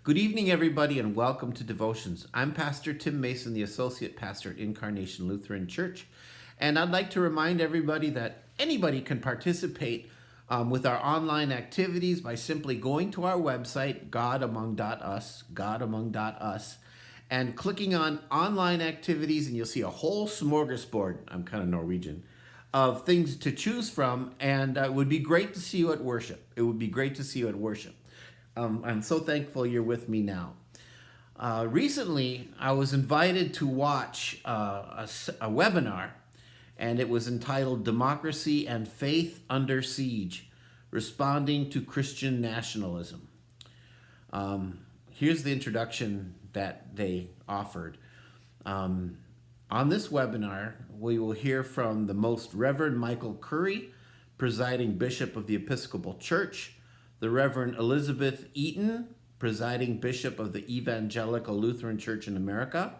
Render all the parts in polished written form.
Good evening, everybody, and welcome to Devotions. I'm Pastor Tim Mason, the Associate Pastor at Incarnation Lutheran Church, and I'd like to remind everybody that anybody can participate with our online activities by simply going to our website, godamong.us, and clicking on online activities, and you'll see a whole smorgasbord. I'm kind of Norwegian. Of things to choose from, and it would be great to see you at worship. It would be great to see you at worship. I'm so thankful you're with me now. Recently, I was invited to watch a webinar, and it was entitled Democracy and Faith Under Siege, Responding to Christian Nationalism. Here's the introduction that they offered. On this webinar, we will hear from the Most Reverend Michael Curry, presiding Bishop of the Episcopal Church, the Reverend Elizabeth Eaton, presiding Bishop of the Evangelical Lutheran Church in America,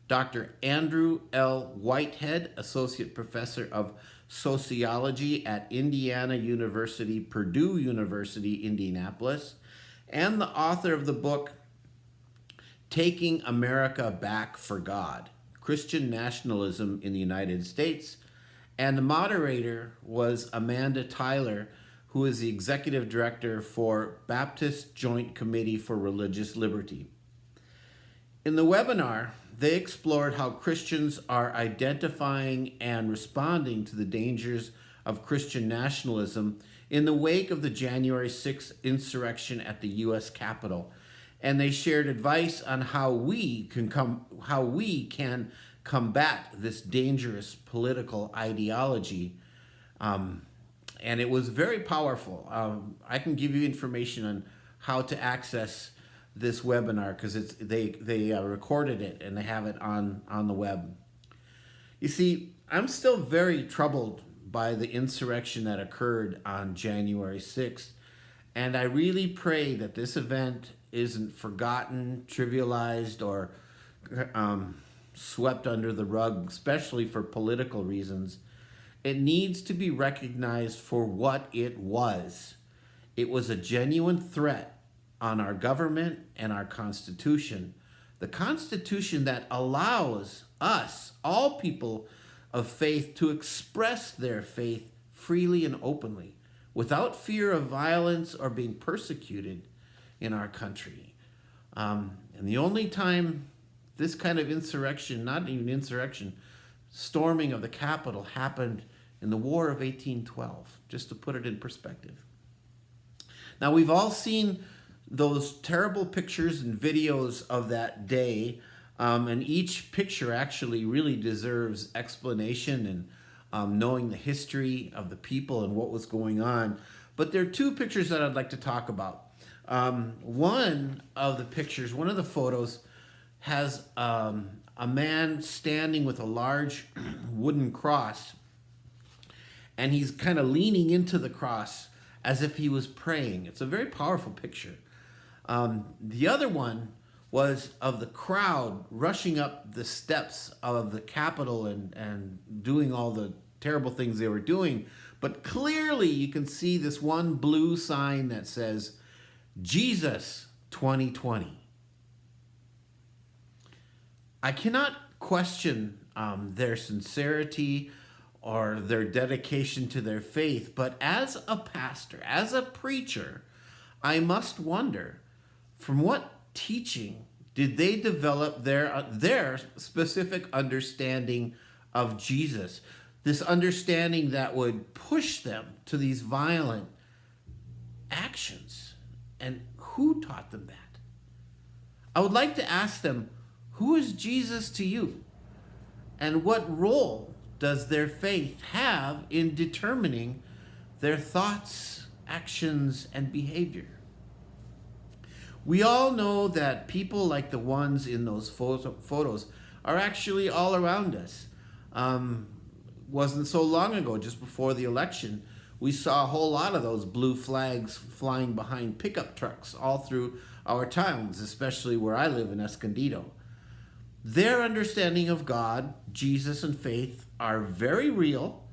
Dr. Andrew L. Whitehead, Associate Professor of Sociology at Indiana University, Purdue University, Indianapolis, and the author of the book, Taking America Back for God, Christian Nationalism in the United States. And the moderator was Amanda Tyler, who is the Executive Director for Baptist Joint Committee for Religious Liberty. In the webinar, they explored how Christians are identifying and responding to the dangers of Christian nationalism in the wake of the January 6th insurrection at the U.S. Capitol. And they shared advice on how we can combat this dangerous political ideology. And it was very powerful. I can give you information on how to access this webinar because they recorded it and they have it on the web. You see, I'm still very troubled by the insurrection that occurred on January 6th, and I really pray that this event isn't forgotten, trivialized, or swept under the rug, especially for political reasons. It needs to be recognized for what it was. It was a genuine threat on our government and our Constitution. The Constitution that allows us, all people of faith, to express their faith freely and openly, without fear of violence or being persecuted in our country. And the only time this kind of insurrection, not even insurrection, storming of the Capitol happened in the War of 1812, just to put it in perspective. Now, we've all seen those terrible pictures and videos of that day, and each picture actually really deserves explanation and knowing the history of the people and what was going on. But there are two pictures that I'd like to talk about. One of the photos has a man standing with a large wooden cross, and he's kind of leaning into the cross as if he was praying. It's a very powerful picture. The other one was of the crowd rushing up the steps of the Capitol and doing all the terrible things they were doing. But clearly you can see this one blue sign that says, Jesus 2020. I cannot question their sincerity or their dedication to their faith, but as a pastor, as a preacher, I must wonder, from what teaching did they develop their specific understanding of Jesus? This understanding that would push them to these violent actions. And who taught them that? I would like to ask them, who is Jesus to you? And what role does their faith have in determining their thoughts, actions, and behavior? We all know that people like the ones in those photos are actually all around us. Wasn't so long ago, just before the election, we saw a whole lot of those blue flags flying behind pickup trucks all through our towns, especially where I live in Escondido. Their understanding of God, Jesus, and faith are very real,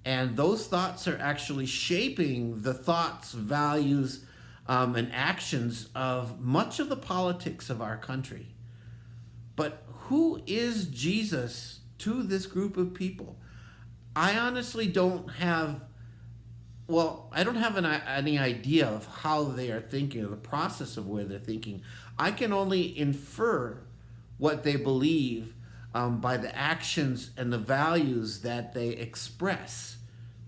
and those thoughts are actually shaping the thoughts, values, and actions of much of the politics of our country. But who is Jesus to this group of people? I honestly don't have, I don't have any idea of how they are thinking or the process of where they're thinking. I can only infer what they believe by the actions and the values that they express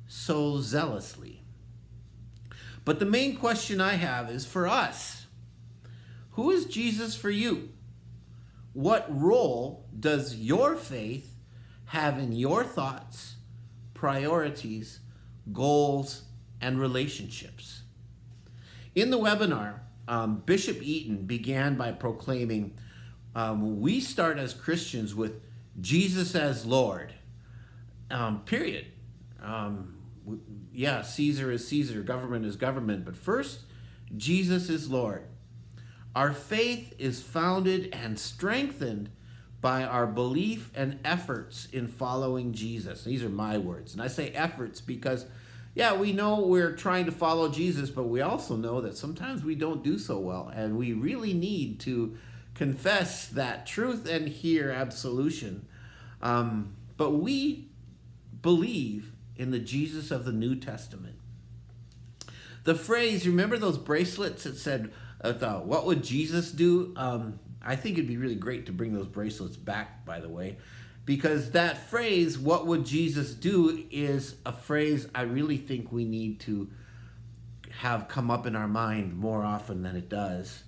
so zealously. But the main question I have is for us. Who is Jesus for you? What role does your faith have in your thoughts, priorities, goals, and relationships? In the webinar, Bishop Eaton began by proclaiming, we start as Christians with Jesus as Lord, period. Caesar is Caesar, government is government, but first, Jesus is Lord. Our faith is founded and strengthened by our belief and efforts in following Jesus. These are my words. And I say efforts because, we know we're trying to follow Jesus, but we also know that sometimes we don't do so well. And we really need to confess that truth and hear absolution. But we believe in the Jesus of the New Testament. The phrase, remember those bracelets that said, what would Jesus do? I think it'd be really great to bring those bracelets back, by the way, because that phrase, what would Jesus do, is a phrase I really think we need to have come up in our mind more often than it does.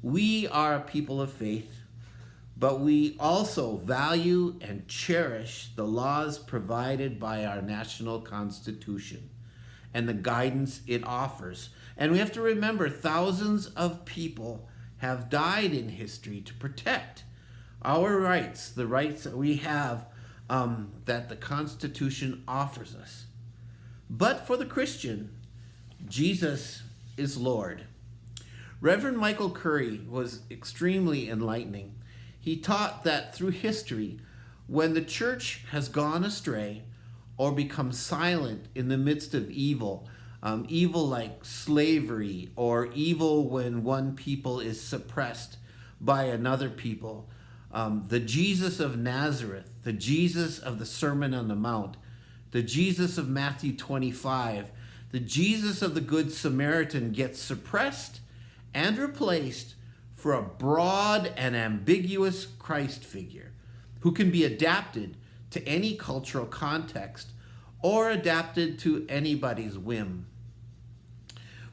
We are a people of faith, but we also value and cherish the laws provided by our national constitution and the guidance it offers. And we have to remember, thousands of people have died in history to protect our rights, the rights that we have that the Constitution offers us. But for the Christian, Jesus is Lord. Reverend Michael Curry was extremely enlightening. He taught that through history, when the church has gone astray or become silent in the midst of evil, evil like slavery, or evil when one people is suppressed by another people, the Jesus of Nazareth, the Jesus of the Sermon on the Mount, the Jesus of Matthew 25, the Jesus of the Good Samaritan gets suppressed and replaced for a broad and ambiguous Christ figure who can be adapted to any cultural context or adapted to anybody's whim.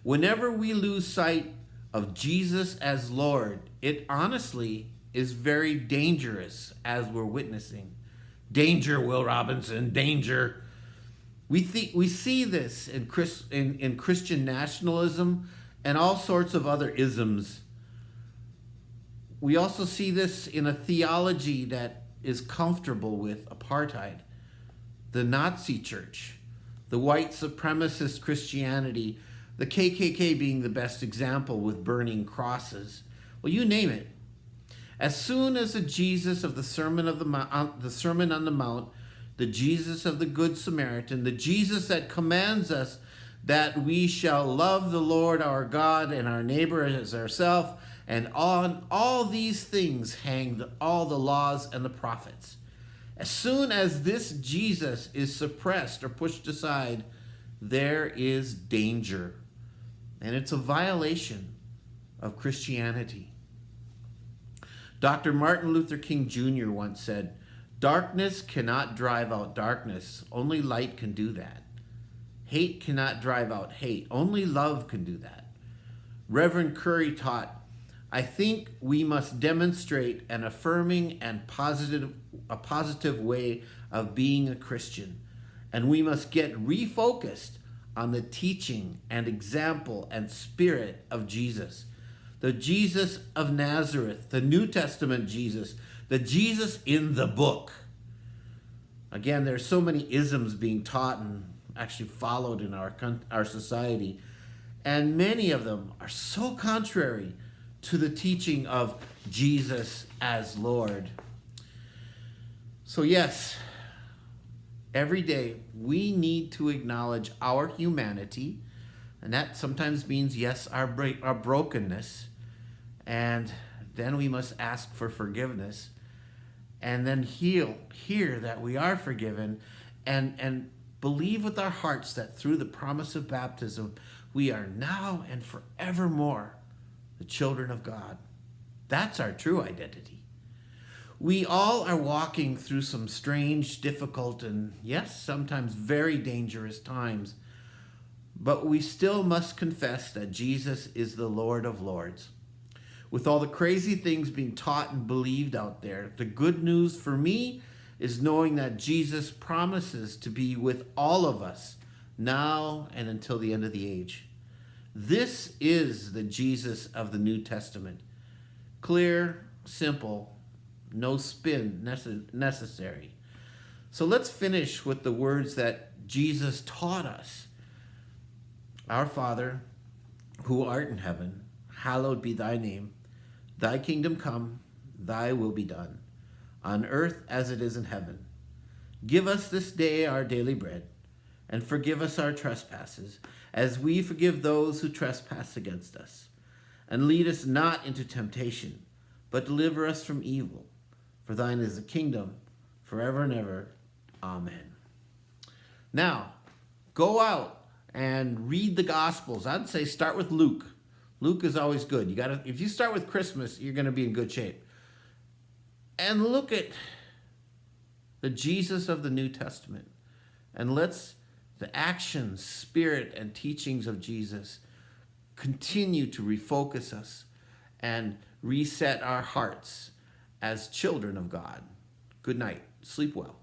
Whenever we lose sight of Jesus as Lord, it honestly is very dangerous, as we're witnessing. Danger, Will Robinson, danger. We see this in Christian nationalism and all sorts of other isms. We also see this in a theology that is comfortable with apartheid, the Nazi church, the white supremacist Christianity, the KKK being the best example with burning crosses. Well, you name it. As soon as the Jesus of the Sermon on the Mount, the Jesus of the Good Samaritan, the Jesus that commands us that we shall love the Lord our God and our neighbor as ourselves, and on all these things hang all the laws and the prophets. As soon as this Jesus is suppressed or pushed aside, there is danger. And it's a violation of Christianity. Dr. Martin Luther King Jr. once said, "Darkness cannot drive out darkness. Only light can do that. Hate cannot drive out hate. Only love can do that." Reverend Curry taught, "I think we must demonstrate an affirming and a positive way of being a Christian, and we must get refocused on the teaching and example and spirit of Jesus, the Jesus of Nazareth, the New Testament Jesus, the Jesus in the book." Again, there's so many isms being taught and actually followed in our society, and many of them are so contrary to the teaching of Jesus as Lord. So yes, every day we need to acknowledge our humanity, And that sometimes means, yes, our brokenness. And then we must ask for forgiveness. And then hear that we are forgiven. And believe with our hearts that through the promise of baptism, we are now and forevermore the children of God. That's our true identity. We all are walking through some strange, difficult, and yes, sometimes very dangerous times, but we still must confess that Jesus is the Lord of Lords. With all the crazy things being taught and believed out there, the good news for me is knowing that Jesus promises to be with all of us now and until the end of the age. This is the Jesus of the New Testament. Clear, simple, no spin necessary. So let's finish with the words that Jesus taught us. Our Father, who art in heaven, hallowed be thy name. Thy kingdom come, thy will be done, on earth as it is in heaven. Give us this day our daily bread, and forgive us our trespasses, as we forgive those who trespass against us. And lead us not into temptation, but deliver us from evil. For thine is the kingdom, forever and ever. Amen. Now, go out and read the Gospels. I'd say start with Luke. Luke is always good. If you start with Christmas, you're going to be in good shape. And look at the Jesus of the New Testament. And let's the actions, spirit, and teachings of Jesus continue to refocus us and reset our hearts as children of God. Good night. Sleep well.